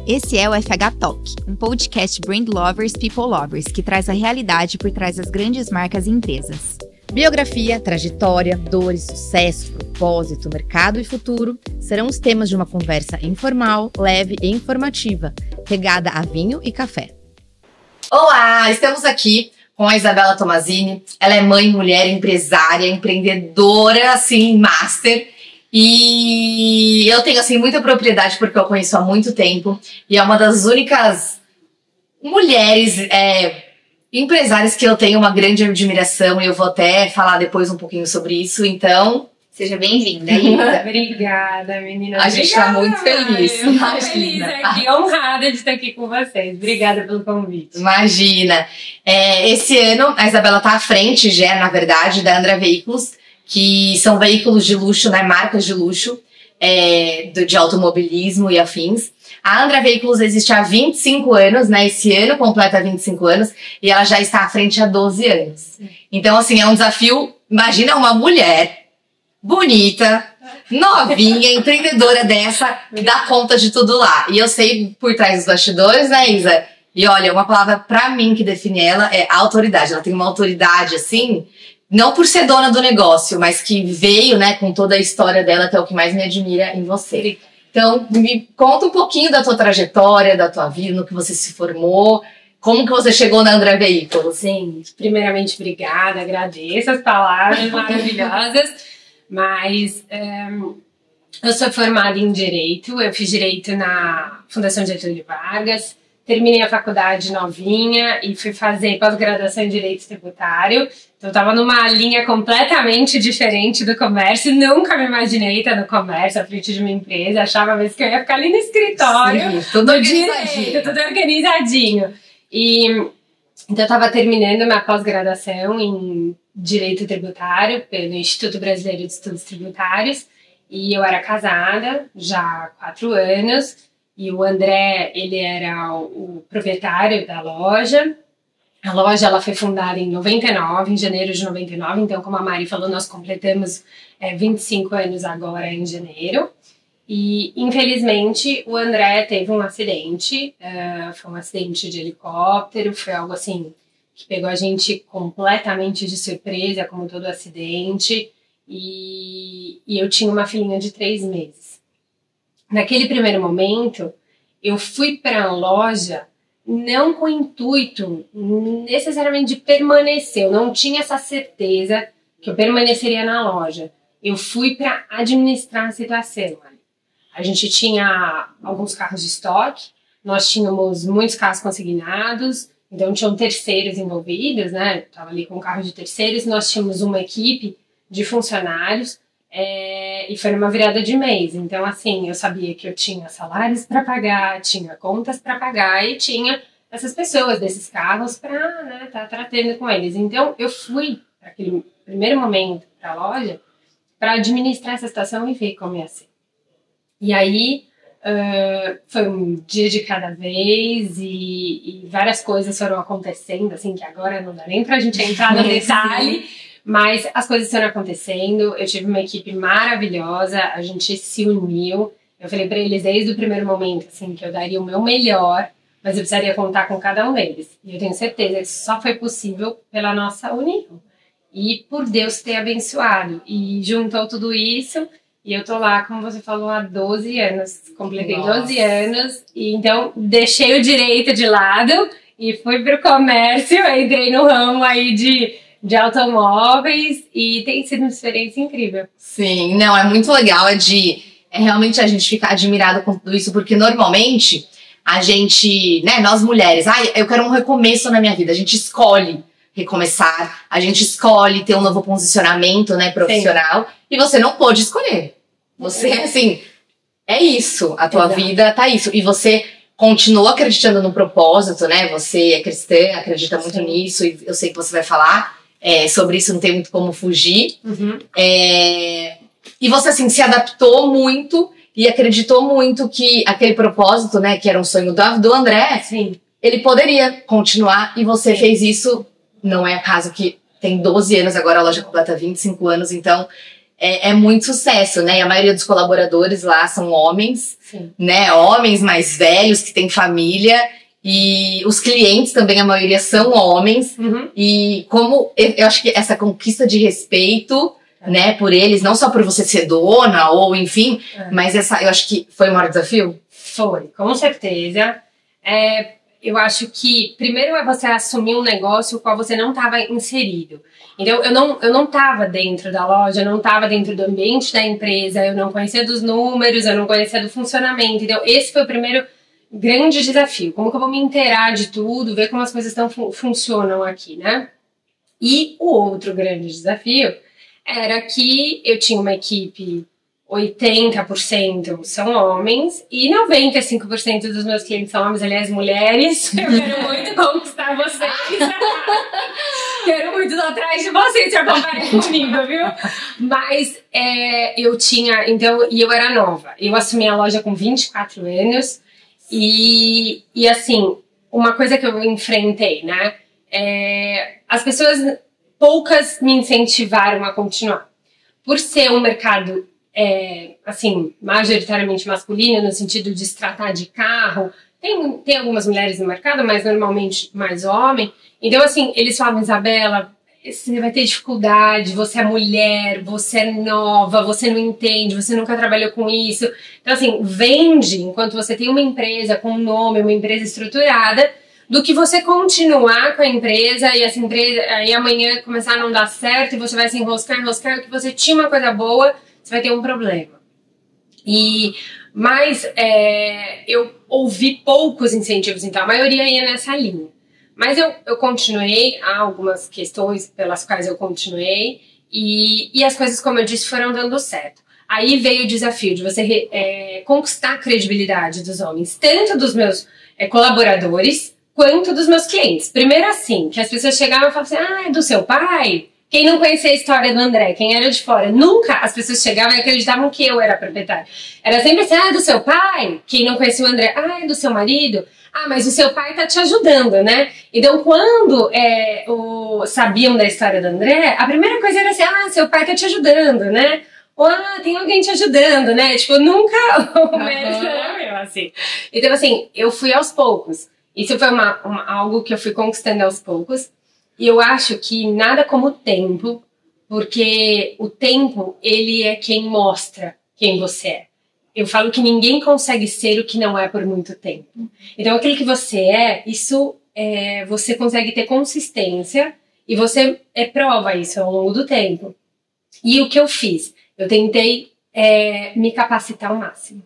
Esse é o FH Talk, um podcast Brand Lovers, People Lovers, que traz a realidade por trás das grandes marcas e empresas. Biografia, trajetória, dores, sucesso, propósito, mercado e futuro serão os temas de uma conversa informal, leve e informativa, regada a vinho e café. Olá, estamos aqui com a Isabela Tomazini. Ela é mãe, mulher, empresária, empreendedora, assim, master. E eu tenho, assim, muita propriedade porque eu conheço há muito tempo. E é uma das únicas mulheres empresárias que eu tenho uma grande admiração. E eu vou até falar depois um pouquinho sobre isso. Então, seja bem-vinda, Isa. Obrigada, menina. A gente está muito feliz. Eu tô feliz aqui, honrada de estar aqui com vocês. Obrigada pelo convite. Imagina. Esse ano, a Isabela está à frente, já, na verdade, da Andra Veículos, que são veículos de luxo, né, marcas de luxo, de automobilismo e afins. A Andra Veículos existe há 25 anos, né, esse ano completa 25 anos, e ela já está à frente há 12 anos. Então, assim, é um desafio. Imagina uma mulher bonita, novinha, empreendedora dessa, dar conta de tudo lá. E eu sei por trás dos bastidores, né, Isa? E olha, uma palavra pra mim que define ela é autoridade. Ela tem uma autoridade, assim, não por ser dona do negócio, mas que veio, né, com toda a história dela, que é o que mais me admira em você. Então, me conta um pouquinho da tua trajetória, da tua vida, no que você se formou, como que você chegou na Andra Veículos. Sim, primeiramente, obrigada, agradeço as palavras maravilhosas, mas eu sou formada em Direito, eu fiz Direito na Fundação Getúlio Vargas, terminei a faculdade novinha e fui fazer pós-graduação em Direito Tributário. Então, eu estava numa linha completamente diferente do comércio. Nunca me imaginei estar no comércio, à frente de uma empresa. Achava mesmo que eu ia ficar ali no escritório. Sim, tudo organizadinho. Tudo organizadinho. Então, eu estava terminando minha pós-graduação em Direito Tributário pelo Instituto Brasileiro de Estudos Tributários. E eu era casada já há 4 anos. E o André, ele era o proprietário da loja. A loja, ela foi fundada em 99, em janeiro de 99. Então, como a Mari falou, nós completamos 25 anos agora em janeiro. E, infelizmente, o André teve um acidente. Foi um acidente de helicóptero. Foi algo, assim, que pegou a gente completamente de surpresa, como todo acidente. E eu tinha uma filhinha de 3 meses. Naquele primeiro momento, eu fui para a loja não com o intuito necessariamente de permanecer. Eu não tinha essa certeza que eu permaneceria na loja. Eu fui para administrar a situação. A gente tinha alguns carros de estoque, nós tínhamos muitos carros consignados, então tinham terceiros envolvidos, né? Estava ali com um carro de terceiros, nós tínhamos uma equipe de funcionários. E foi numa virada de mês, então assim, eu sabia que eu tinha salários para pagar, tinha contas para pagar e tinha essas pessoas desses carros para, né, tá tratando com eles. Então eu fui para aquele primeiro momento para a loja para administrar essa situação e ver como ia ser. E aí foi um dia de cada vez e várias coisas foram acontecendo, assim, que agora não dá nem pra gente entrar no detalhe. Mas as coisas foram acontecendo, eu tive uma equipe maravilhosa, a gente se uniu. Eu falei para eles desde o primeiro momento, assim, que eu daria o meu melhor, mas eu precisaria contar com cada um deles. E eu tenho certeza que isso só foi possível pela nossa união. E por Deus ter abençoado. E juntou tudo isso, e eu tô lá, como você falou, há 12 anos. Completei 12 anos, e então deixei o direito de lado e fui pro comércio, entrei no ramo aí de automóveis e tem sido uma experiência incrível. Sim, não, é muito legal, realmente a gente ficar admirado com tudo isso, porque normalmente a gente, né, nós mulheres, eu quero um recomeço na minha vida, a gente escolhe recomeçar, a gente escolhe ter um novo posicionamento, né, profissional. Sim. E você não pôde escolher. Você, assim, é isso, a tua vida tá isso, e você continua acreditando no propósito, né, você é cristã, acredita muito Sim. nisso, e eu sei que você vai falar sobre isso, não tem muito como fugir. Uhum. E você, assim, se adaptou muito e acreditou muito que aquele propósito, né, que era um sonho do André, Sim. ele poderia continuar, e você Sim. fez isso. Não é acaso que tem 12 anos, agora a loja completa 25 anos, então é muito sucesso, né? E a maioria dos colaboradores lá são homens, Sim. né? Homens mais velhos que têm família. E os clientes também, a maioria são homens. E como eu acho que essa conquista de respeito, né, por eles, não só por você ser dona ou enfim, mas eu acho que foi o maior desafio? Foi, com certeza. Eu acho que primeiro é você assumir um negócio no qual você não estava inserido. Então, eu não estava dentro da loja, eu não estava dentro do ambiente da empresa, eu não conhecia dos números, eu não conhecia do funcionamento. Então, esse foi o primeiro grande desafio. Como que eu vou me inteirar de tudo, ver como as coisas funcionam aqui, né? E o outro grande desafio era que eu tinha uma equipe, 80% são homens e 95% dos meus clientes são homens, aliás, mulheres. Eu quero muito conquistar vocês. Quero muito ir atrás de vocês pra comparem comigo, viu? Mas eu tinha, então, e eu era nova. Eu assumi a loja com 24 anos e assim, uma coisa que eu enfrentei, né? As pessoas, poucas me incentivaram a continuar. Por ser um mercado, assim, majoritariamente masculino, no sentido de se tratar de carro, tem algumas mulheres no mercado, mas normalmente mais homem. Então, assim, eles falavam, Isabela, você vai ter dificuldade, você é mulher, você é nova, você não entende, você nunca trabalhou com isso. Então, assim, vende enquanto você tem uma empresa com um nome, uma empresa estruturada, do que você continuar com a empresa e essa empresa aí amanhã começar a não dar certo e você vai se enroscar, que você tinha uma coisa boa, você vai ter um problema. Mas eu ouvi poucos incentivos, então a maioria ia nessa linha. Mas eu continuei, há algumas questões pelas quais eu continuei e as coisas, como eu disse, foram dando certo. Aí veio o desafio de você conquistar a credibilidade dos homens, tanto dos meus colaboradores quanto dos meus clientes. Primeiro assim, que as pessoas chegavam e falavam assim, é do seu pai? Quem não conhecia a história do André, quem era de fora, nunca as pessoas chegavam e acreditavam que eu era proprietária. Era sempre assim, é do seu pai? Quem não conhecia o André, é do seu marido? Mas o seu pai tá te ajudando, né? Então, quando sabiam da história do André, a primeira coisa era assim, seu pai tá te ajudando, né? Ou, tem alguém te ajudando, né? Tipo, nunca o mérito era meu, assim. Então, assim, eu fui aos poucos. Isso foi algo que eu fui conquistando aos poucos. E eu acho que nada como o tempo, porque o tempo, ele é quem mostra quem você é. Eu falo que ninguém consegue ser o que não é por muito tempo. Então, aquilo que você isso você consegue ter consistência e você prova isso ao longo do tempo. E o que eu fiz? Eu tentei me capacitar ao máximo.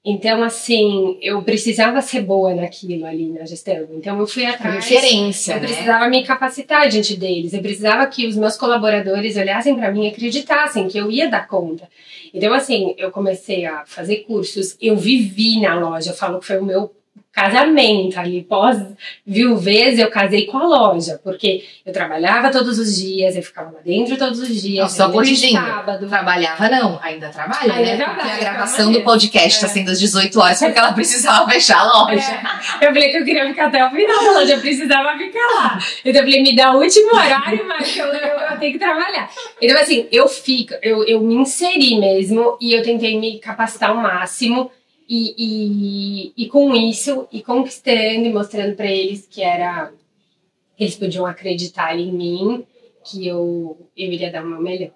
Então, assim, eu precisava ser boa naquilo ali na gestão. Então, eu fui atrás. Referência, eu precisava me capacitar diante deles. Eu precisava que os meus colaboradores olhassem para mim e acreditassem que eu ia dar conta. Então, assim, eu comecei a fazer cursos. Eu vivi na loja. Eu falo que foi o meu casamento ali. Pós-viuvez, eu casei com a loja. Porque eu trabalhava todos os dias, eu ficava lá dentro todos os dias. Só corrigindo. Trabalhava não, ainda trabalha, né? Porque a gravação do podcast está sendo às 18 horas porque ela precisava fechar a loja. Eu falei que eu queria ficar até o final da loja, eu precisava ficar lá. Então eu falei, me dá o último horário, mas eu tenho que trabalhar. Então assim, eu me inseri mesmo e eu tentei me capacitar ao máximo. E com isso, e conquistando e mostrando para eles que eles podiam acreditar em mim, que eu iria dar o meu melhor.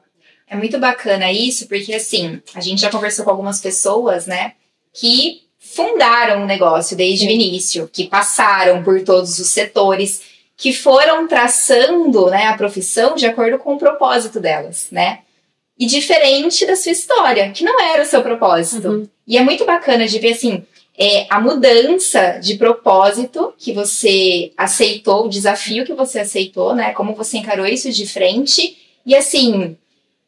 É muito bacana isso, porque assim, a gente já conversou com algumas pessoas, né, que fundaram o negócio desde o início, que passaram por todos os setores, que foram traçando, né, a profissão de acordo com o propósito delas, né? E diferente da sua história, que não era o seu propósito. Uhum. E é muito bacana de ver, assim, a mudança de propósito que você aceitou, o desafio que você aceitou, né? Como você encarou isso de frente. E, assim,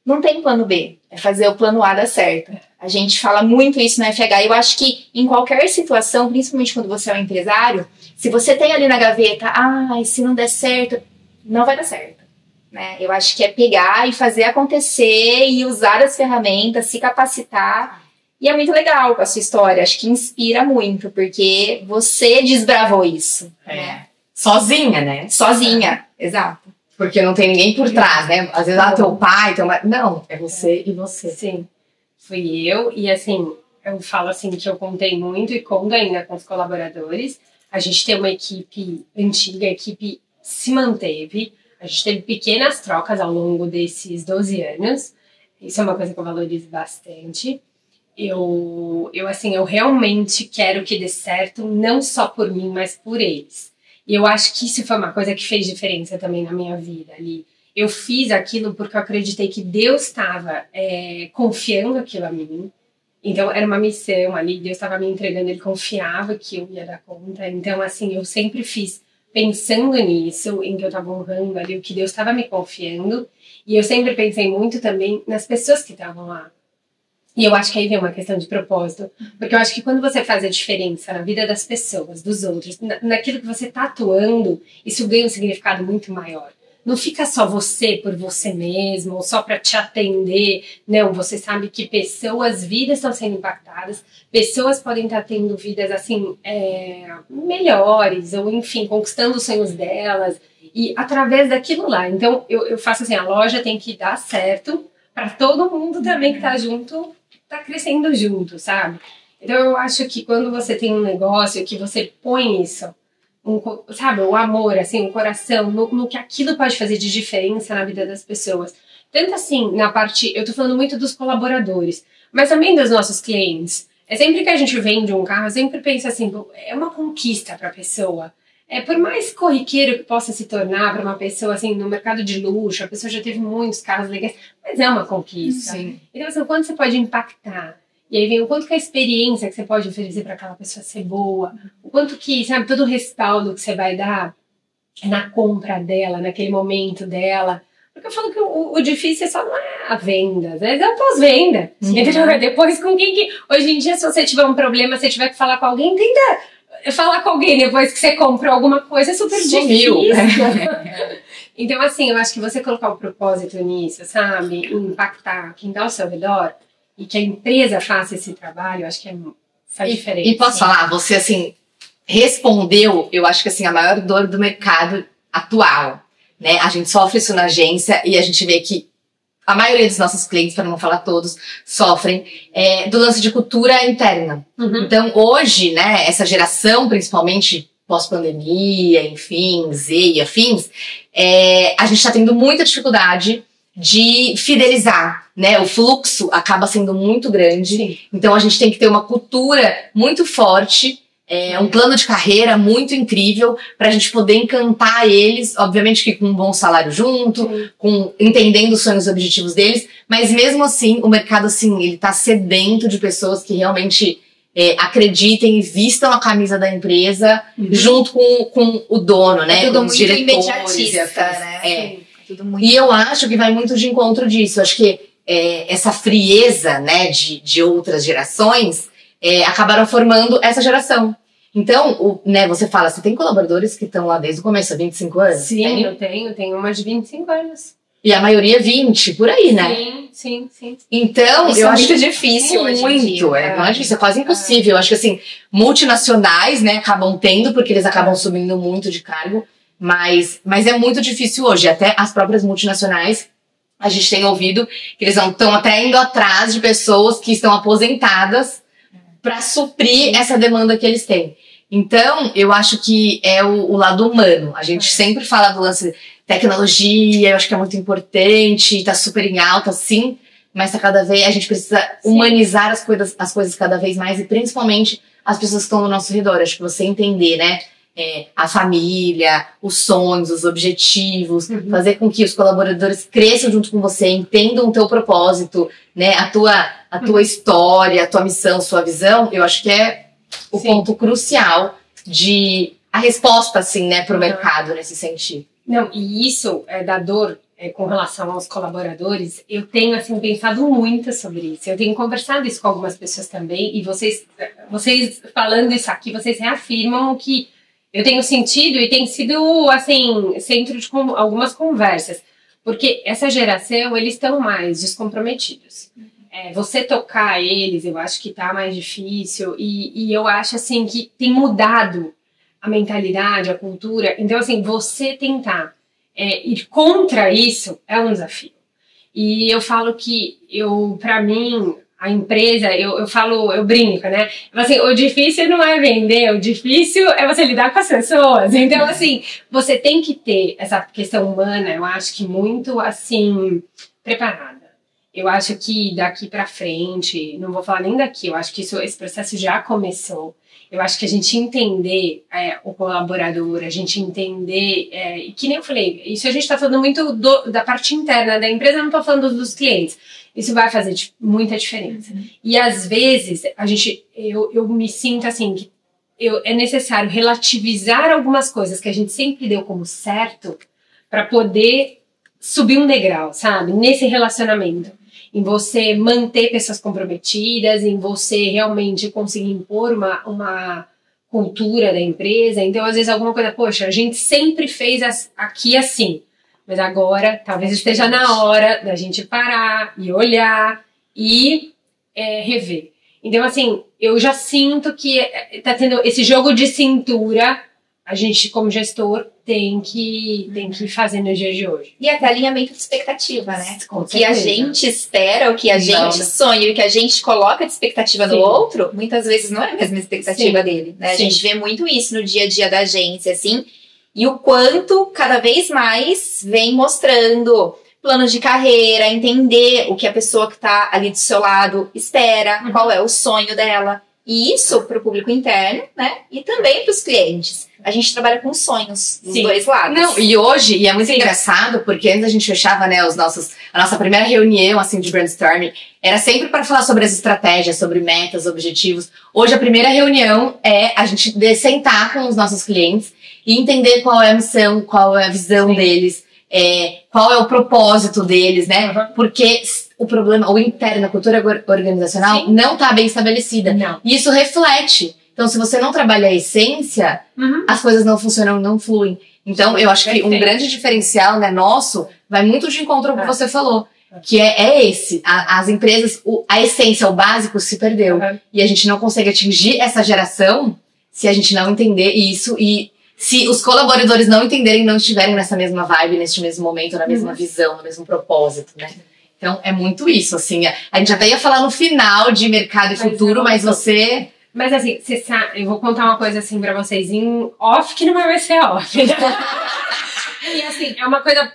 não tem plano B. É fazer o plano A dar certo. A gente fala muito isso no FH. Eu acho que em qualquer situação, principalmente quando você é um empresário, se você tem ali na gaveta, se não der certo, não vai dar certo. Né? Eu acho que é pegar e fazer acontecer e usar as ferramentas, se capacitar. E é muito legal a sua história. Acho que inspira muito, porque você desbravou isso. Né? Sozinha, né? Sozinha, exato. Porque não tem ninguém por trás, né? Às vezes, teu pai, teu marido. Não, é você e você. Sim, fui eu. E assim, eu falo assim que eu contei muito e conto ainda com os colaboradores. A gente tem uma equipe antiga, a equipe se manteve. A gente teve pequenas trocas ao longo desses 12 anos. Isso é uma coisa que eu valorizo bastante. Eu realmente quero que dê certo, não só por mim, mas por eles. E eu acho que isso foi uma coisa que fez diferença também na minha vida ali. Eu fiz aquilo porque eu acreditei que Deus estava confiando aquilo a mim. Então, era uma missão ali, Deus estava me entregando, Ele confiava que eu ia dar conta. Então, assim, eu sempre fiz pensando nisso, em que eu estava honrando ali o que Deus estava me confiando. E eu sempre pensei muito também nas pessoas que estavam lá. E eu acho que aí vem uma questão de propósito. Porque eu acho que quando você faz a diferença na vida das pessoas, dos outros, naquilo que você está atuando, isso ganha um significado muito maior. Não fica só você por você mesmo, ou só para te atender. Não, você sabe que vidas estão sendo impactadas, pessoas podem estar tendo vidas assim, melhores, ou enfim, conquistando os sonhos delas, e através daquilo lá. Então, eu faço assim, a loja tem que dar certo para todo mundo também que tá junto, tá crescendo junto, sabe? Então, eu acho que quando você tem um negócio que você põe isso, sabe, o amor, assim, o coração, no que aquilo pode fazer de diferença na vida das pessoas. Tanto assim, na parte, eu tô falando muito dos colaboradores, mas também dos nossos clientes. É sempre que a gente vende um carro, eu sempre penso assim, é uma conquista pra pessoa. Por mais corriqueiro que possa se tornar para uma pessoa, assim, no mercado de luxo, a pessoa já teve muitos carros legais, mas é uma conquista. Sim. Então, assim, o quanto você pode impactar. E aí vem o quanto que a experiência que você pode oferecer para aquela pessoa ser boa, o quanto que, sabe, todo o respaldo que você vai dar na compra dela, naquele momento dela. Porque eu falo que o difícil só não é a venda, às vezes é o pós-venda. Entendeu? Depois com quem que... Hoje em dia, se você tiver um problema, se você tiver que falar com alguém, tenta falar com alguém depois que você comprou alguma coisa, é super difícil. Então, assim, eu acho que você colocar o propósito nisso, sabe? Impactar quem tá ao seu redor e que a empresa faça esse trabalho, eu acho que faz diferença. E posso falar, você, assim, respondeu, eu acho que, assim, a maior dor do mercado atual, né? A gente sofre isso na agência e a gente vê que a maioria dos nossos clientes, para não falar todos, sofrem do lance de cultura interna. Uhum. Então, hoje, né, essa geração, principalmente pós-pandemia, enfim, Z e afins, a gente está tendo muita dificuldade de fidelizar, né? O fluxo acaba sendo muito grande. Sim. Então, a gente tem que ter uma cultura muito forte, um plano de carreira muito incrível para a gente poder encantar eles, obviamente que com um bom salário junto, entendendo os sonhos e objetivos deles, mas mesmo assim, o mercado, assim, ele tá sedento de pessoas que realmente acreditem e vistam a camisa da empresa junto com o dono, né? Tudo com muito os diretores, imediatista, né? Tudo muito... E eu acho que vai muito de encontro disso. Eu acho que essa frieza, né, de outras gerações acabaram formando essa geração. Então, né, você fala, você tem colaboradores que estão lá desde o começo, há 25 anos? Sim, eu tenho uma de 25 anos. E a maioria 20, por aí, né? Sim. Então, isso eu acho acho muito difícil hoje em dia. Não é difícil, é quase impossível. Eu acho que, assim, multinacionais, né, acabam tendo, porque eles acabam subindo muito de cargo, mas é muito difícil hoje. Até as próprias multinacionais, a gente tem ouvido que eles estão até indo atrás de pessoas que estão aposentadas para suprir essa demanda que eles têm. Então, eu acho que é o lado humano. A gente sempre fala do lance de tecnologia, eu acho que é muito importante, tá super em alta, sim, mas cada vez a gente precisa humanizar as coisas cada vez mais, e principalmente as pessoas que estão ao nosso redor. Acho que você entender, né, a família, os sonhos, os objetivos, fazer com que os colaboradores cresçam junto com você, entendam o teu propósito, né, a tua história, a tua missão, sua visão. Eu acho que é o ponto crucial a resposta, assim, né, pro mercado nesse sentido. Não, e isso da dor com relação aos colaboradores, eu tenho, assim, pensado muito sobre isso. Eu tenho conversado isso com algumas pessoas também, e vocês falando isso aqui, vocês reafirmam que eu tenho sentido e tem sido, assim, centro de algumas conversas. Porque essa geração, eles estão mais descomprometidos. Você tocar eles, eu acho que tá mais difícil, e eu acho, assim, que tem mudado a mentalidade, a cultura. Então, assim, você tentar ir contra isso é um desafio. E eu falo que, para mim, a empresa, eu brinco, né? Assim, o difícil não é vender, o difícil é você lidar com as pessoas. Então, assim, você tem que ter essa questão humana, eu acho que muito, assim, preparada. Eu acho que daqui pra frente, não vou falar nem daqui, eu acho que esse processo já começou. Eu acho que a gente entender o colaborador, a gente entender, e que nem eu falei, isso a gente está falando muito da parte interna da empresa, não estou falando dos clientes. Isso vai fazer muita diferença. E às vezes, eu me sinto assim, que é necessário relativizar algumas coisas que a gente sempre deu como certo para poder subir um degrau, sabe? Nesse relacionamento. Em você manter pessoas comprometidas, em você realmente conseguir impor uma cultura da empresa. Então, às vezes, alguma coisa, poxa, a gente sempre fez aqui assim, mas agora talvez esteja na hora da gente parar e olhar e rever. Então, assim, eu já sinto que tá tendo esse jogo de cintura. A gente, como gestor, tem que fazer no dia de hoje. E até alinhamento de expectativa, né? Com o que a gente espera, o que a gente sonha e o que a gente coloca de expectativa no outro, muitas vezes não é a mesma expectativa dele, né? A gente vê muito isso no dia a dia da agência, assim, e o quanto cada vez mais vem mostrando planos de carreira, entender o que a pessoa que está ali do seu lado espera, qual é o sonho dela. E isso para o público interno, né? E também para os clientes. A gente trabalha com sonhos dos dois lados. Não, e hoje, e é muito engraçado, porque antes a gente fechava, né, a nossa primeira reunião, assim, de brainstorming, era sempre para falar sobre as estratégias, sobre metas, objetivos. Hoje a primeira reunião é a gente sentar com os nossos clientes e entender qual é a missão, qual é a visão deles, qual é o propósito deles, né? Porque o problema, o interno, a cultura organizacional não está bem estabelecida. Não. E isso reflete. Então, se você não trabalha a essência, as coisas não funcionam, não fluem. Então, eu acho que um grande diferencial, né, nosso, vai muito de encontro ao que você falou. Que é esse. As empresas, a essência, o básico se perdeu. E a gente não consegue atingir essa geração se a gente não entender isso. E se os colaboradores não entenderem, não estiverem nessa mesma vibe, neste mesmo momento, na mesma visão, no mesmo propósito, né? Então, é muito isso, assim. A gente até ia falar no final de mercado e futuro, mas você... Mas assim, você sabe, eu vou contar uma coisa assim pra vocês em off, que não vai ser off. E assim, é uma coisa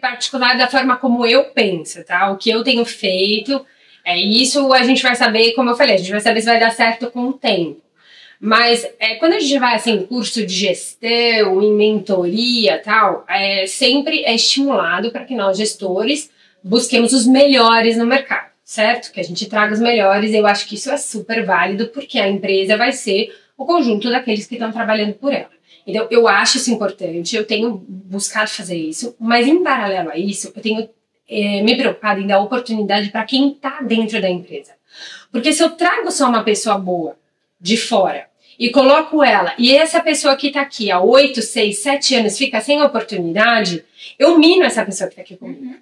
particular da forma como eu penso, tá? O que eu tenho feito, isso a gente vai saber, como eu falei, a gente vai saber se vai dar certo com o tempo. Mas quando a gente vai assim, em curso de gestão, em mentoria e tal, sempre é estimulado para que nós, gestores, busquemos os melhores no mercado. Certo? Que a gente traga os melhores, eu acho que isso é super válido, porque a empresa vai ser o conjunto daqueles que estão trabalhando por ela. Então, eu acho isso importante, eu tenho buscado fazer isso, mas em paralelo a isso, eu tenho me preocupado em dar oportunidade para quem está dentro da empresa. Porque se eu trago só uma pessoa boa de fora e coloco ela, e essa pessoa que está aqui há 8, 6, 7 anos fica sem oportunidade, eu mino essa pessoa que está aqui comigo.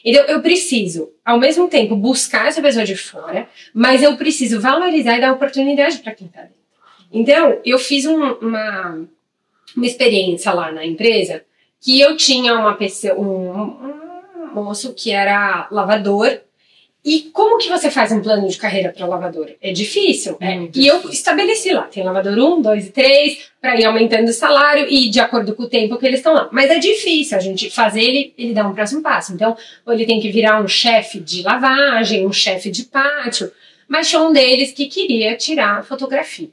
Então, eu preciso, ao mesmo tempo, buscar essa pessoa de fora, mas eu preciso valorizar e dar oportunidade para quem está dentro. Então, eu fiz uma experiência lá na empresa que eu tinha uma pessoa, um moço que era lavador. E como que você faz um plano de carreira para lavador? É difícil. E eu estabeleci lá, tem lavador 1, 2 e 3, para ir aumentando o salário e de acordo com o tempo que eles estão lá. Mas é difícil a gente fazer ele dar um próximo passo. Então, ou ele tem que virar um chefe de lavagem, um chefe de pátio, mas tinha um deles que queria tirar fotografia.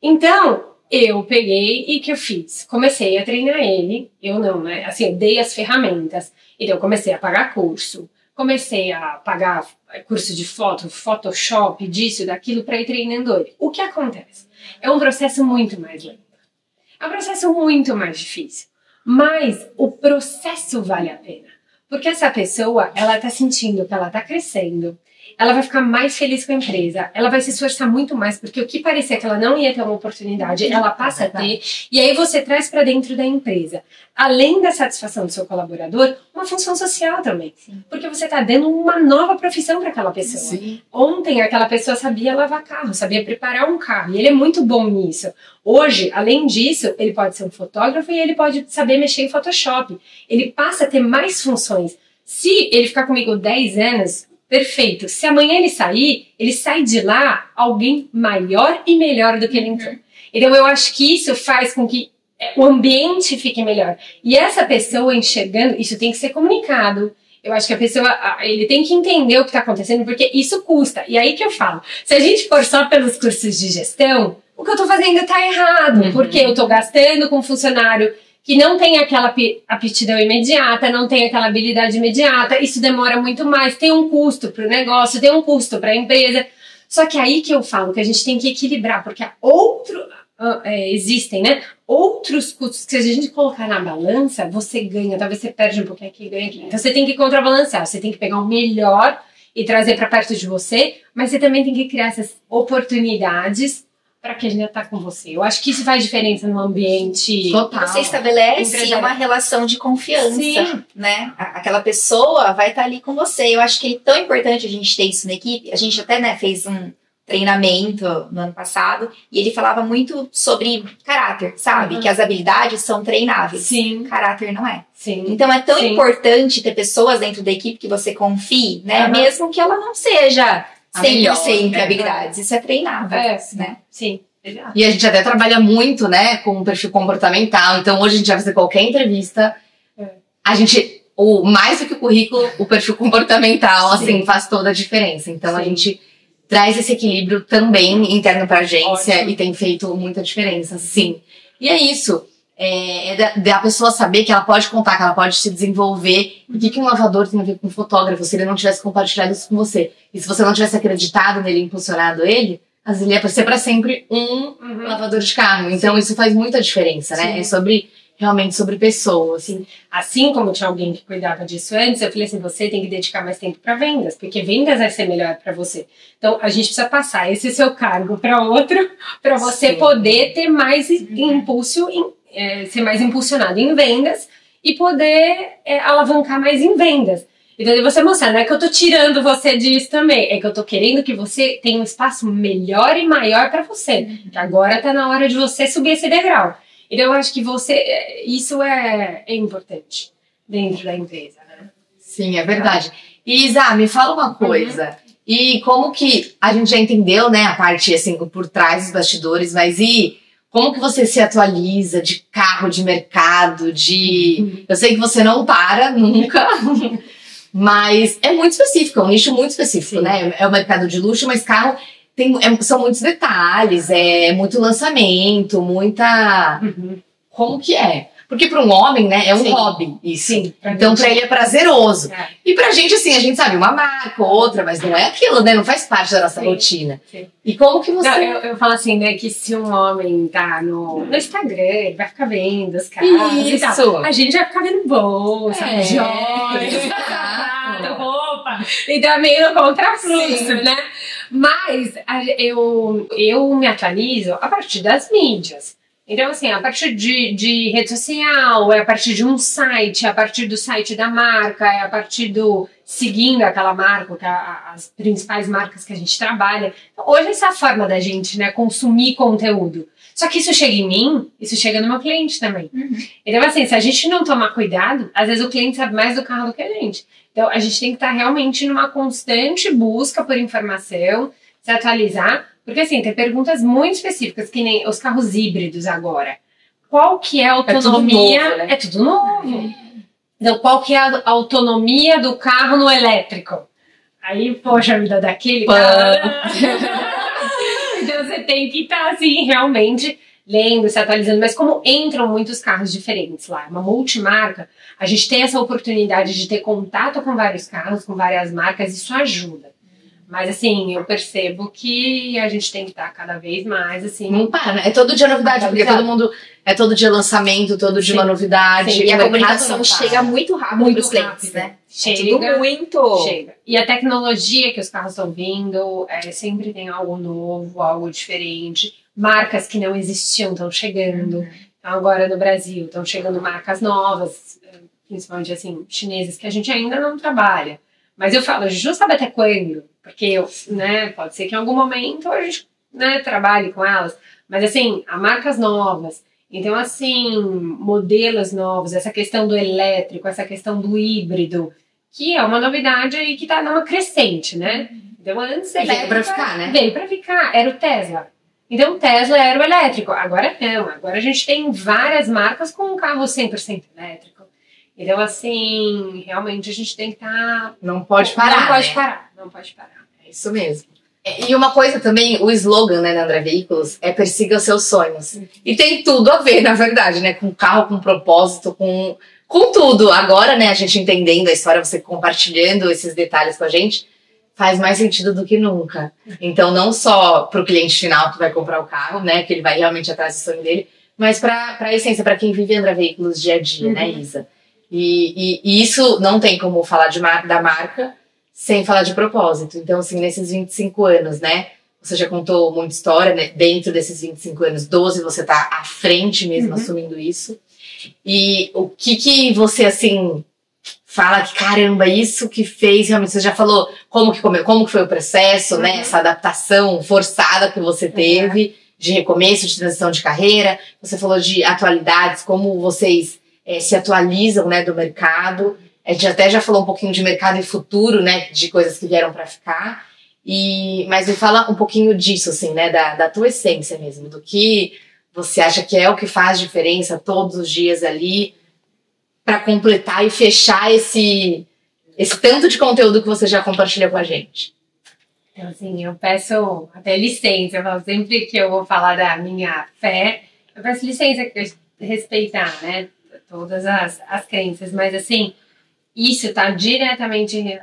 Então, eu peguei e o que eu fiz? Comecei a treinar ele, eu não, né? Assim, eu dei as ferramentas, então eu comecei a pagar curso, comecei a pagar curso de foto, Photoshop, disso, daquilo, para ir treinando ele. O que acontece? É um processo muito mais lento. É um processo muito mais difícil. Mas o processo vale a pena. Porque essa pessoa, ela tá sentindo que ela tá crescendo. ela vai ficar mais feliz com a empresa, ela vai se esforçar muito mais, porque o que parecia que ela não ia ter uma oportunidade, ela passa a ter, e aí você traz para dentro da empresa, além da satisfação do seu colaborador, uma função social também, porque você está dando uma nova profissão para aquela pessoa. Sim. Ontem aquela pessoa sabia lavar carro, sabia preparar um carro, e ele é muito bom nisso. Hoje, além disso, ele pode ser um fotógrafo e ele pode saber mexer em Photoshop. Ele passa a ter mais funções. Se ele ficar comigo 10 anos, perfeito. Se amanhã ele sai de lá alguém maior e melhor do que ele entrou. Então eu acho que isso faz com que o ambiente fique melhor. E essa pessoa enxergando, isso tem que ser comunicado. Eu acho que a pessoa, ele tem que entender o que está acontecendo, porque isso custa. E aí que eu falo, se a gente for só pelos cursos de gestão, o que eu estou fazendo está errado, porque eu estou gastando com um funcionário que não tem aquela aptidão imediata, não tem aquela habilidade imediata, isso demora muito mais, tem um custo para o negócio, tem um custo para a empresa. Só que aí que eu falo que a gente tem que equilibrar, porque existem, né, outros custos que se a gente colocar na balança, você ganha, talvez você perde um pouquinho aqui, ganha aqui. Então você tem que contrabalancear, você tem que pegar o melhor e trazer para perto de você, mas você também tem que criar essas oportunidades para quem já está com você. Eu acho que isso faz diferença no ambiente. Total. Você estabelece uma relação de confiança, sim, né? Aquela pessoa vai estar ali com você. Eu acho que é tão importante a gente ter isso na equipe. A gente até, né, fez um treinamento no ano passado e ele falava muito sobre caráter, sabe? Que as habilidades são treináveis. Sim. Caráter não é. Sim. Então é tão importante ter pessoas dentro da equipe que você confie, né? Mesmo que ela não seja 100% habilidades. Isso é treinável, né? Sim. E a gente até trabalha muito, né, com o perfil comportamental. Então, hoje a gente vai fazer qualquer entrevista. A gente, mais do que o currículo, o perfil comportamental, assim, faz toda a diferença. Então, a gente traz esse equilíbrio também interno pra agência e tem feito muita diferença, sim. E é isso. Da pessoa saber que ela pode contar, que ela pode se desenvolver. O que um lavador tem a ver com um fotógrafo se ele não tivesse compartilhado isso com você? E se você não tivesse acreditado nele, impulsionado ele, às vezes ele ia ser para sempre um lavador de carro. Então isso faz muita diferença, né? É realmente sobre pessoas. Assim como tinha alguém que cuidava disso antes, eu falei assim, você tem que dedicar mais tempo para vendas, porque vendas vai ser melhor para você. Então a gente precisa passar esse seu cargo para outro, para você poder ter mais impulso, ser mais impulsionado em vendas e poder alavancar mais em vendas. Então você mostrar, não é que eu tô tirando você disso também, é que eu tô querendo que você tenha um espaço melhor e maior para você, que agora tá na hora de você subir esse degrau. Então eu acho que isso é importante dentro da empresa, né? Sim, é verdade. E Isa, me fala uma coisa, e como que a gente já entendeu, né, a parte assim, por trás dos bastidores, mas como que você se atualiza de carro, de mercado, eu sei que você não para nunca, mas é muito específico, é um nicho muito específico, né? É o mercado de luxo, mas carro são muitos detalhes, muito lançamento, muita... Como que é? Porque para um homem, né, é um hobby isso. Sim, então para ele é prazeroso. E pra gente, assim, a gente sabe uma marca, outra, mas não é aquilo, né? Não faz parte da nossa rotina. E como que você... Não, eu falo assim, né, que se um homem tá no Instagram, ele vai ficar vendo os carros e tal. A gente vai ficar vendo bolsa, joias, roupa. Então é meio no contrafluxo, né? Mas eu me atualizo a partir das mídias. Então, assim, a partir de rede social, é a partir de um site, é a partir do site da marca, é a partir seguindo aquela marca, as principais marcas que a gente trabalha. Então, hoje essa é a forma da gente, né, consumir conteúdo. Só que isso chega em mim, isso chega no meu cliente também. Então, assim, se a gente não tomar cuidado, às vezes o cliente sabe mais do carro do que a gente. Então, a gente tem que estar realmente numa constante busca por informação, se atualizar, porque assim, tem perguntas muito específicas, que nem os carros híbridos agora. Qual que é a autonomia? É tudo novo. Então, qual que é a autonomia do carro no elétrico? Aí, poxa, a vida daquele carro. Então, você tem que estar, assim, realmente lendo, se atualizando. Mas como entram muitos carros diferentes lá, uma multimarca, a gente tem essa oportunidade de ter contato com vários carros, com várias marcas, isso ajuda. Mas, assim, eu percebo que a gente tem que estar cada vez mais, assim... Não para, né? É todo dia novidade, porque todo mundo... É todo dia lançamento, todo dia uma novidade. Sim, e a comunicação chega muito rápido pros clientes, né? Chega, tudo muito... Chega. E a tecnologia que os carros estão vindo, sempre tem algo novo, algo diferente. Marcas que não existiam estão chegando. Então, agora no Brasil, estão chegando marcas novas, principalmente, assim, chinesas, que a gente ainda não trabalha. Mas eu falo, a gente não sabe até quando, porque, né, pode ser que em algum momento a gente, né, trabalhe com elas. Mas, assim, há marcas novas. Então, assim, modelos novos, essa questão do elétrico, essa questão do híbrido, que é uma novidade aí que tá numa crescente, né? Então, antes veio pra ficar, né? Veio pra ficar, era o Tesla. Então, o Tesla era o elétrico. Agora não, agora a gente tem várias marcas com um carro 100% elétrico. Então, assim, realmente a gente tem que estar... Não pode parar, Não pode né? parar, não pode parar. É isso mesmo. E uma coisa também, o slogan, né, da André Veículos é persiga os seus sonhos. E tem tudo a ver, na verdade, né? Com carro, com propósito, com tudo. Agora, né, a gente entendendo a história, você compartilhando esses detalhes com a gente, faz mais sentido do que nunca. Então, não só para o cliente final que vai comprar o carro, né, que ele vai realmente atrás do sonho dele, mas para a essência, para quem vive André Veículos dia a dia, né, Isa? E isso não tem como falar da marca sem falar de propósito. Então, assim, nesses 25 anos, né, você já contou muita história, né? Dentro desses 25 anos, 12 você tá à frente mesmo, assumindo isso. E o que você, assim, fala que, caramba, isso que fez, realmente, você já falou como que foi o processo, né? Essa adaptação forçada que você teve, de recomeço, de transição de carreira. Você falou de atualidades, como vocês se atualizam, né, do mercado. A gente até já falou um pouquinho de mercado e futuro, né, de coisas que vieram para ficar. Mas me fala um pouquinho disso, assim, né, da tua essência mesmo, do que você acha que é o que faz diferença todos os dias ali para completar e fechar esse tanto de conteúdo que você já compartilha com a gente. Então, assim, eu peço até licença, eu falo sempre que eu vou falar da minha fé, eu peço licença, respeitar, né, todas as crenças, mas, assim, isso está diretamente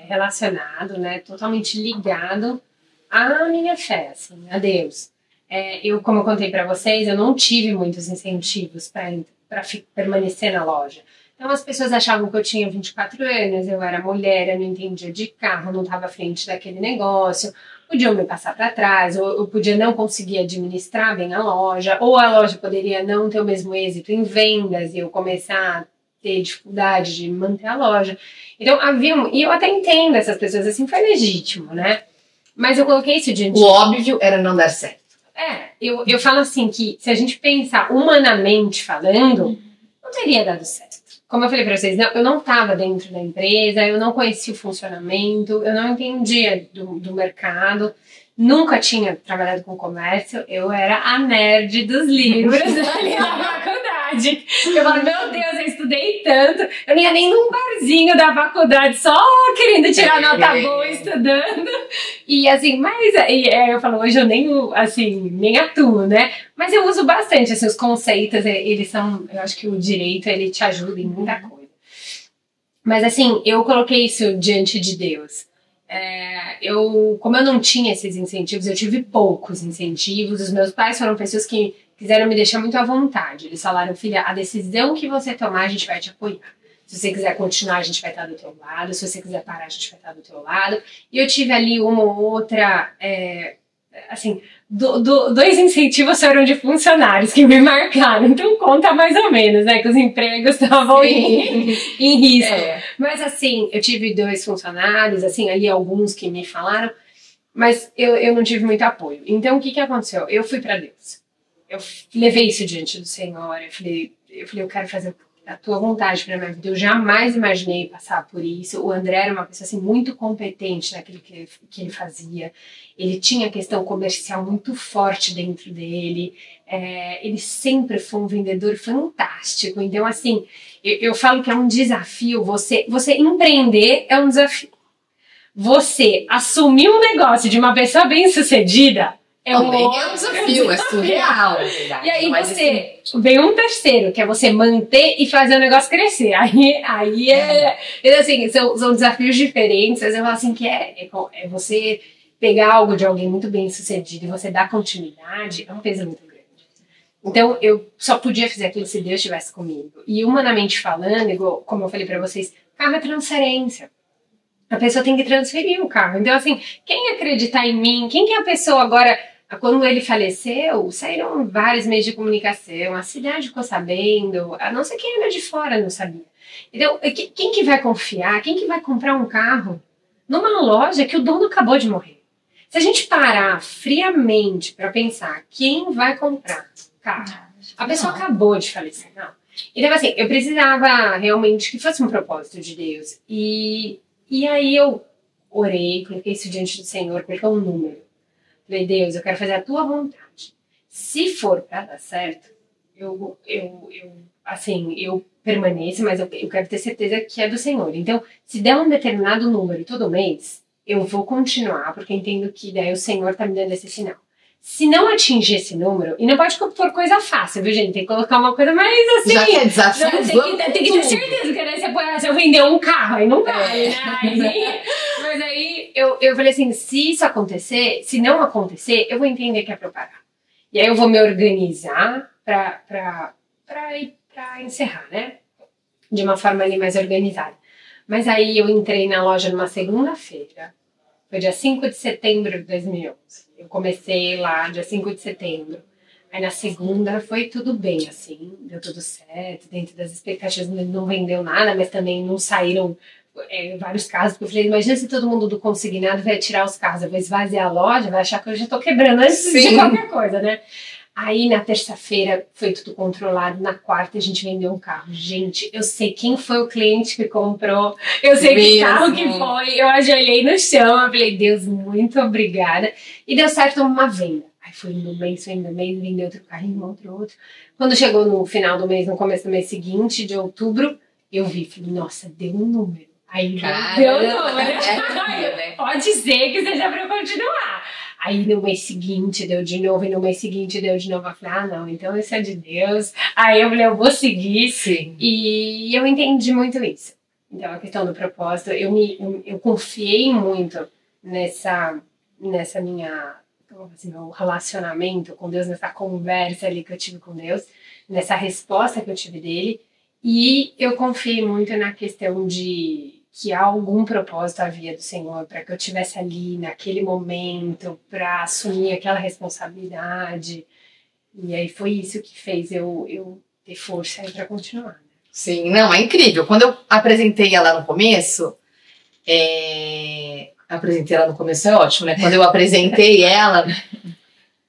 relacionado, né, totalmente ligado à minha fé, assim, a Deus. Como eu contei para vocês, eu não tive muitos incentivos para permanecer na loja. Então as pessoas achavam que eu tinha 24 anos, eu era mulher, eu não entendia de carro, não estava à frente daquele negócio, podiam me passar para trás, ou eu podia não conseguir administrar bem a loja, ou a loja poderia não ter o mesmo êxito em vendas e eu começar a ter dificuldade de manter a loja. Então e eu até entendo essas pessoas, assim, foi legítimo, né? Mas eu coloquei isso diante... O óbvio era não dar certo. Eu falo assim que se a gente pensar humanamente falando, não teria dado certo. Como eu falei para vocês, eu não estava dentro da empresa, eu não conhecia o funcionamento, eu não entendia do mercado, nunca tinha trabalhado com comércio, eu era a nerd dos livros ali na faculdade. Eu falo, meu Deus, eu estudei tanto, eu não ia nem num barzinho da faculdade, só querendo tirar nota boa estudando. E assim, eu falo, hoje eu nem atuo, né? Mas eu uso bastante, assim, os conceitos, eles são, eu acho que o direito, ele te ajuda em muita coisa. Mas assim, eu coloquei isso diante de Deus. Como eu não tinha esses incentivos, eu tive poucos incentivos. Os meus pais foram pessoas que quiseram me deixar muito à vontade. Eles falaram, filha, a decisão que você tomar, a gente vai te apoiar. Se você quiser continuar, a gente vai estar do teu lado. Se você quiser parar, a gente vai estar do teu lado. E eu tive ali uma ou outra, assim, dois incentivos foram de funcionários que me marcaram. Então conta mais ou menos, né? Que os empregos estavam em risco. Mas assim, eu tive 2 funcionários, assim, ali alguns que me falaram, mas eu não tive muito apoio. Então o que aconteceu? Eu fui para Deus. Eu levei isso diante do Senhor. Eu falei, eu quero fazer a tua vontade para minha vida. Eu jamais imaginei passar por isso. O André era uma pessoa assim, muito competente naquilo que ele fazia. Ele tinha questão comercial muito forte dentro dele. Ele sempre foi um vendedor fantástico. Então, assim, eu falo que é um desafio. Você empreender é um desafio. Você assumir um negócio de uma pessoa bem-sucedida Também é um desafio, é surreal, na verdade. E aí você vem um terceiro, que é você manter e fazer o negócio crescer. Aí assim, são desafios diferentes. Às vezes eu falo assim, que é você pegar algo de alguém muito bem sucedido e você dar continuidade, é um peso muito grande. Então, eu só podia fazer aquilo se Deus estivesse comigo. E humanamente falando, igual, como eu falei pra vocês, carro é transferência. A pessoa tem que transferir o carro. Então, assim, quem acreditar em mim, quem que é a pessoa agora... Quando ele faleceu, saíram vários meios de comunicação, a cidade ficou sabendo, a não ser quem era de fora não sabia. Então, quem que vai confiar, quem que vai comprar um carro numa loja que o dono acabou de morrer? Se a gente parar friamente para pensar quem vai comprar carro, a pessoa acabou de falecer, não. Então, assim, eu precisava realmente que fosse um propósito de Deus. E aí eu orei, coloquei isso diante do Senhor, coloquei um número. Falei, Deus, eu quero fazer a tua vontade. Se for para dar certo, eu permaneço, mas eu quero ter certeza que é do Senhor. Então, se der um determinado número todo mês, eu vou continuar, porque entendo que daí o Senhor tá me dando esse sinal. Se não atingir esse número, e não pode pôr coisa fácil, viu, gente? Tem que colocar uma coisa mais assim. Já que é desafio, tem que ter certeza que daí você pode, se eu vender um carro, aí não vale, né? Mas aí eu falei assim, se isso acontecer, se não acontecer, eu vou entender que é pra eu parar. E aí eu vou me organizar pra encerrar, né? De uma forma ali mais organizada. Mas aí eu entrei na loja numa segunda-feira. Foi dia 5 de setembro de 2011. Eu comecei lá dia 5 de setembro. Aí na segunda foi tudo bem, assim. Deu tudo certo, dentro das expectativas. Não vendeu nada, mas também não saíram vários casos. Porque eu falei, imagina se todo mundo do consignado vai tirar os carros. Eu vou esvaziar a loja, vai achar que eu já tô quebrando antes de qualquer coisa, né? Aí na terça-feira foi tudo controlado, na quarta a gente vendeu um carro. Gente, eu sei quem foi o cliente que comprou, eu sei que carro que foi, eu ajoelhei no chão, eu falei, Deus, muito obrigada. E deu certo uma venda. Aí foi indo mês, vendeu outro carrinho, outro. Quando chegou no final do mês, no começo do mês seguinte, de outubro, eu vi, falei, nossa, deu um número. Aí deu um número. Né? Pode ser que seja pra eu continuar. Aí no mês seguinte deu de novo, e no mês seguinte deu de novo. Eu falei, não, então isso é de Deus. Aí eu falei, eu vou seguir. Sim. E eu entendi muito isso. Então a questão do propósito, eu confiei muito nessa minha, assim, meu relacionamento com Deus, nessa conversa ali que eu tive com Deus, nessa resposta que eu tive dele. E eu confiei muito na questão de que algum propósito havia do Senhor para que eu estivesse ali naquele momento, para assumir aquela responsabilidade. E aí foi isso que fez eu ter força para continuar. Né? Sim, não, é incrível. Quando eu apresentei ela no começo, apresentei ela no começo é ótimo, né? Quando eu apresentei ela,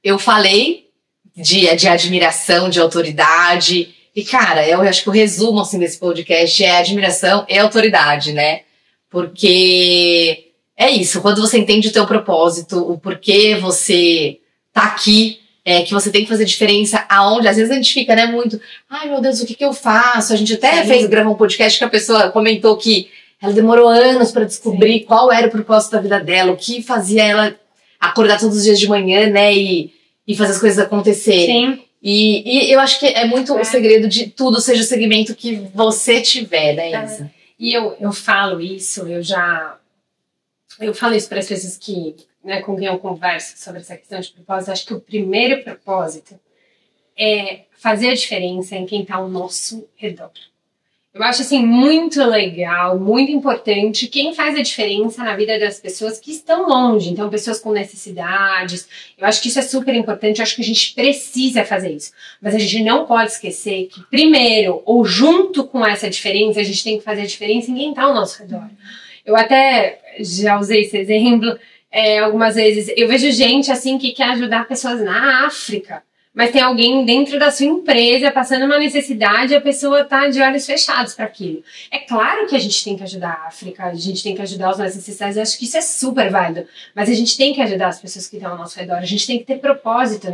eu falei de admiração, de autoridade. E, cara, eu acho que o resumo, assim, desse podcast é admiração e autoridade, né? Porque é isso, quando você entende o teu propósito, o porquê você tá aqui, que você tem que fazer diferença aonde, às vezes a gente fica, né, muito, ai, meu Deus, o que eu faço? A gente até gravou um podcast que a pessoa comentou que ela demorou anos pra descobrir qual era o propósito da vida dela, o que fazia ela acordar todos os dias de manhã, né, e fazer as coisas acontecerem. Sim. E eu acho que é muito o segredo de tudo, seja o segmento que você tiver, né, Isa? E eu falo isso, eu falo isso para as pessoas que, né, com quem eu converso sobre essa questão de propósito. Acho que o primeiro propósito é fazer a diferença em quem está ao nosso redor. Eu acho, assim, muito legal, muito importante quem faz a diferença na vida das pessoas que estão longe. Então, pessoas com necessidades. Eu acho que isso é super importante. Eu acho que a gente precisa fazer isso. Mas a gente não pode esquecer que, primeiro, ou junto com essa diferença, a gente tem que fazer a diferença em quem está ao nosso redor. Eu até já usei esse exemplo algumas vezes. Eu vejo gente, assim, que quer ajudar pessoas na África. Mas tem alguém dentro da sua empresa passando uma necessidade e a pessoa tá de olhos fechados para aquilo. É claro que a gente tem que ajudar a África, a gente tem que ajudar os mais necessitados, eu acho que isso é super válido. Mas a gente tem que ajudar as pessoas que estão ao nosso redor, a gente tem que ter propósito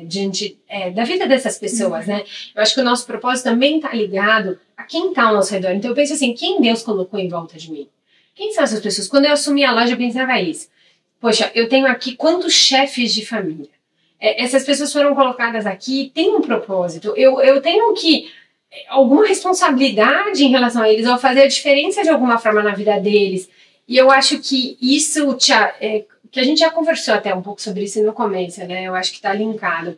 diante da vida dessas pessoas, né? Eu acho que o nosso propósito também tá ligado a quem tá ao nosso redor. Então eu penso assim, quem Deus colocou em volta de mim? Quem são essas pessoas? Quando eu assumi a loja, eu pensava isso. poxa, eu tenho aqui quantos chefes de família? Essas pessoas foram colocadas aqui, tem um propósito. Eu tenho que alguma responsabilidade em relação a eles, ou fazer a diferença de alguma forma na vida deles. E eu acho que isso, que a gente já conversou até um pouco sobre isso no começo, né? Eu acho que tá linkado.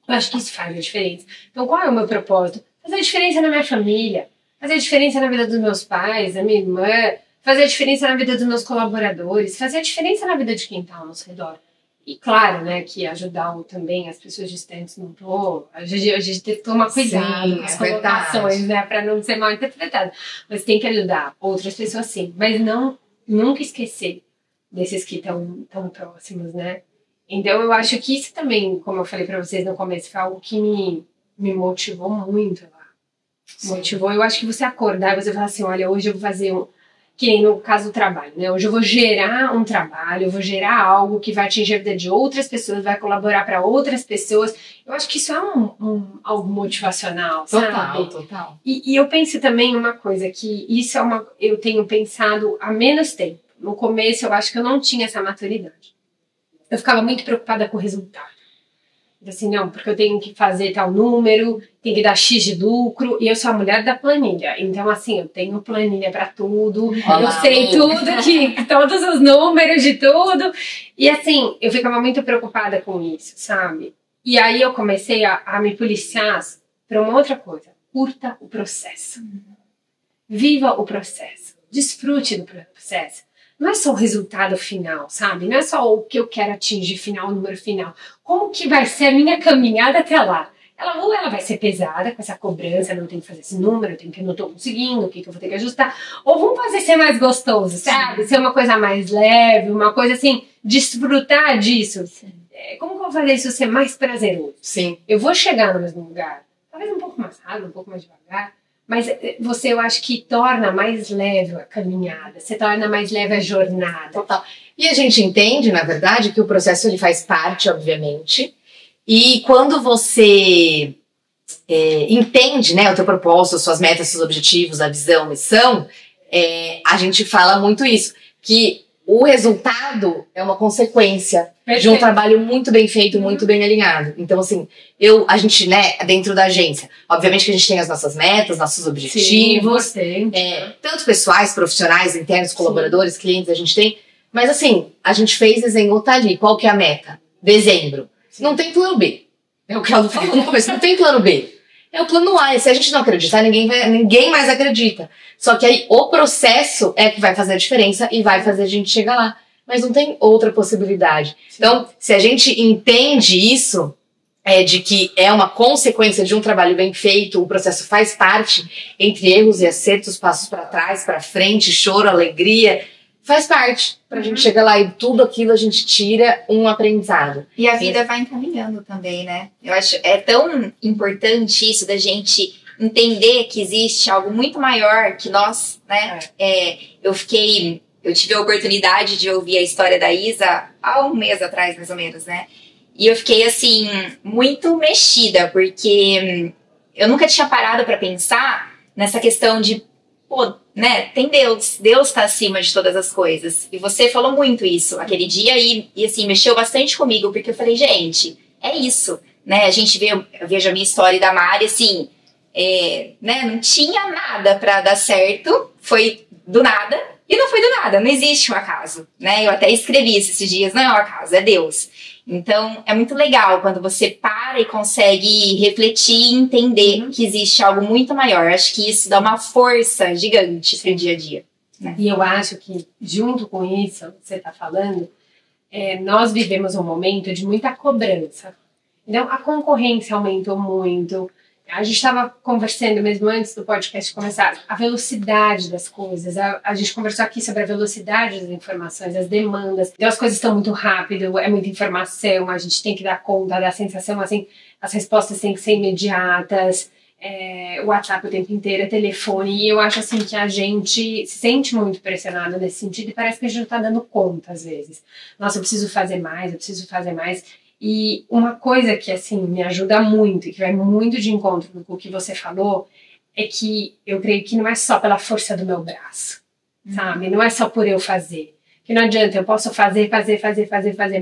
Eu acho que isso faz a diferença. Então, qual é o meu propósito? Fazer a diferença na minha família, fazer a diferença na vida dos meus pais, da minha irmã, fazer a diferença na vida dos meus colaboradores, fazer a diferença na vida de quem tá ao nosso redor. E claro, né, que ajudar também as pessoas distantes não tô. A gente tem que tomar cuidado com as colocações, né, para não ser mal interpretado. Mas tem que ajudar outras pessoas sim. Mas nunca esquecer desses que estão tão próximos, né? Então eu acho que isso também, como eu falei para vocês no começo, foi algo que me motivou muito lá. Motivou, eu acho que você acordar e você falar assim, olha, hoje eu vou fazer que nem no caso do trabalho, né? Hoje eu vou gerar um trabalho, eu vou gerar algo que vai atingir a vida de outras pessoas, vai colaborar para outras pessoas. Eu acho que isso é algo motivacional, sabe? Total. E eu penso também uma coisa, que isso eu tenho pensado há menos tempo. No começo eu acho que eu não tinha essa maturidade. Eu ficava muito preocupada com o resultado. Assim, não, porque eu tenho que fazer tal número, tem que dar X de lucro, e eu sou a mulher da planilha. Então, assim, eu tenho planilha pra tudo, eu sei tudo, todos os números de tudo. E assim, eu ficava muito preocupada com isso, sabe? E aí eu comecei a me policiar pra uma outra coisa. Curta o processo. Viva o processo. Desfrute do processo. Não é só o resultado final, sabe? Não é só o que eu quero atingir final, o número final. Como que vai ser a minha caminhada até lá? Ela vai ser pesada com essa cobrança, não tem que fazer esse número, não tô conseguindo, o que eu vou ter que ajustar. Ou vamos fazer ser mais gostoso, sabe? Ser uma coisa mais leve, uma coisa assim, desfrutar disso. Como que eu vou fazer isso ser mais prazeroso? Sim. Eu vou chegar no mesmo lugar, talvez um pouco mais rápido, um pouco mais devagar, mas eu acho que torna mais leve a caminhada, você torna mais leve a jornada. Total. E a gente entende, na verdade, que o processo ele faz parte, obviamente, e quando você entende, né, o teu propósito, suas metas, seus objetivos, a visão, missão, a gente fala muito isso, que o resultado é uma consequência de um trabalho muito bem feito, muito bem alinhado. Então, assim, a gente, né, dentro da agência, obviamente que a gente tem as nossas metas, nossos objetivos, sim, tanto pessoais, profissionais, internos, colaboradores, clientes, a gente tem, mas assim, a gente fez, desenhou, tá ali, qual que é a meta? Dezembro. Sim. Não tem plano B. É o que ela falou no começo, não tem plano B. É o plano A, e se a gente não acreditar, ninguém mais acredita. Só que aí o processo é que vai fazer a diferença e vai fazer a gente chegar lá. Mas não tem outra possibilidade. Sim. Então, se a gente entende isso, de que é uma consequência de um trabalho bem feito, o processo faz parte, entre erros e acertos, passos para trás, para frente, choro, alegria, faz parte pra gente chegar lá e tudo aquilo a gente tira um aprendizado. E a vida vai encaminhando também, né? Eu acho tão importante isso da gente entender que existe algo muito maior que nós, né? Eu tive a oportunidade de ouvir a história da Isa há um mês atrás, mais ou menos, né? E eu fiquei, assim, muito mexida, porque eu nunca tinha parado pra pensar nessa questão de, pô, né, tem Deus tá acima de todas as coisas. E você falou muito isso aquele dia e assim, mexeu bastante comigo, porque eu falei, gente, é isso, né? Eu vejo a minha história da Mari, assim, né, não tinha nada pra dar certo, foi do nada, e não foi do nada, não existe um acaso, né? Eu até escrevi isso esses dias, não é um acaso, é Deus. Então, é muito legal quando você para e consegue refletir e entender que existe algo muito maior. Acho que isso dá uma força gigante pro dia a dia. Né? E eu acho que, junto com isso que você está falando, nós vivemos um momento de muita cobrança. Então, a concorrência aumentou muito. A gente estava conversando mesmo antes do podcast começar, a velocidade das coisas. A gente conversou aqui sobre a velocidade das informações, das demandas. Então as coisas estão muito rápido, é muita informação, a gente tem que dar conta da sensação, assim, as respostas têm que ser imediatas, o WhatsApp o tempo inteiro, telefone. E eu acho assim que a gente se sente muito pressionado nesse sentido e parece que a gente não está dando conta às vezes. Nossa, eu preciso fazer mais, eu preciso fazer mais. E uma coisa que, assim, me ajuda muito e que vai muito de encontro com o que você falou é que eu creio que não é só pela força do meu braço, sabe? Não é só por eu fazer. Porque não adianta, eu posso fazer,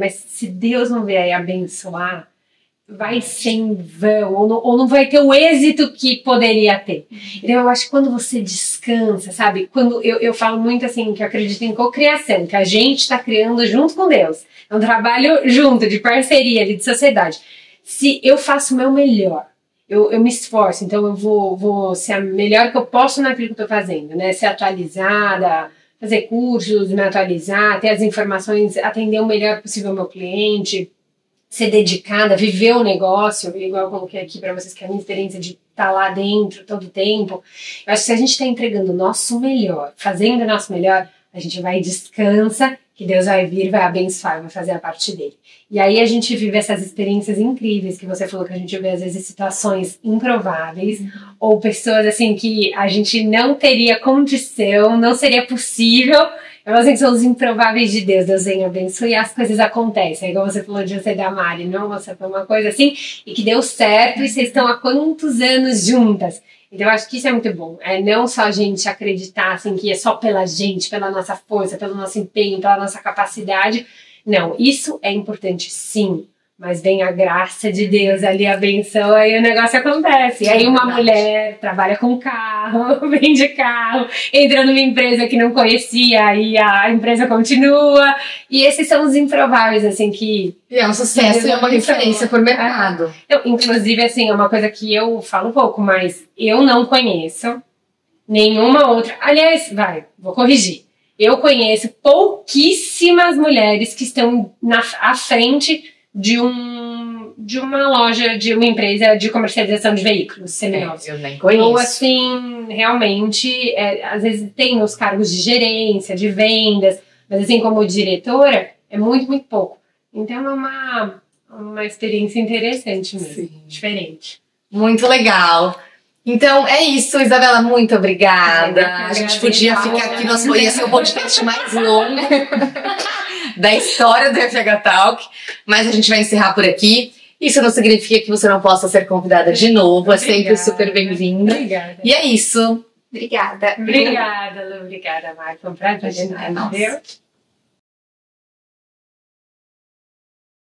mas se Deus não vier abençoar, vai ser em vão, ou não vai ter o êxito que poderia ter. Então eu acho que quando você descansa, sabe? Quando eu falo muito assim, que eu acredito em cocriação, que a gente está criando junto com Deus. É um trabalho junto, de parceria, de sociedade. Se eu faço o meu melhor, eu me esforço, então eu vou ser a melhor que eu posso naquilo que eu estou fazendo, né? Ser atualizada, fazer cursos, me atualizar, ter as informações, atender o melhor possível ao meu cliente, ser dedicada, viver o negócio, igual eu coloquei aqui para vocês, que é a minha experiência de estar lá dentro todo o tempo. Eu acho que se a gente está entregando o nosso melhor, fazendo o nosso melhor, a gente vai e descansa, que Deus vai vir, vai abençoar, vai fazer a parte dele. E aí a gente vive essas experiências incríveis, que você falou que a gente vê às vezes situações improváveis, ou pessoas assim que a gente não teria condição, não seria possível. Eu acho que são os improváveis de Deus. Deus vem abençoar e as coisas acontecem. É igual você falou de você da Mari, não? Você foi uma coisa assim e que deu certo e vocês estão há quantos anos juntas? Então eu acho que isso é muito bom. É não só a gente acreditar assim, que é só pela gente, pela nossa força, pelo nosso empenho, pela nossa capacidade. Não, isso é importante sim. Mas vem a graça de Deus ali, abençoa e o negócio acontece. E aí uma mulher trabalha com carro, vende carro, entra numa empresa que não conhecia e a empresa continua. E esses são os improváveis, assim, que... E é um sucesso e é uma referência por mercado. Inclusive, assim, é uma coisa que eu falo um pouco, mas eu não conheço nenhuma outra... Aliás, vou corrigir. Eu conheço pouquíssimas mulheres que estão à frente de uma loja, de uma empresa de comercialização de veículos seminovos. Eu nem conheço. Ou assim, realmente, às vezes tem os cargos de gerência, de vendas, mas assim, como diretora, é muito, muito pouco. Então é uma experiência interessante mesmo, sim, diferente. Muito legal. Então é isso, Isabela, muito obrigada. A gente podia ficar aqui, nós ia ser o podcast mais longo da história do FH Talk, mas a gente vai encerrar por aqui. Isso não significa que você não possa ser convidada de novo, é sempre super bem-vinda. Obrigada. E é isso. Obrigada. Obrigada, Lu. Obrigada, Marta. Foi um prazer. É nossa.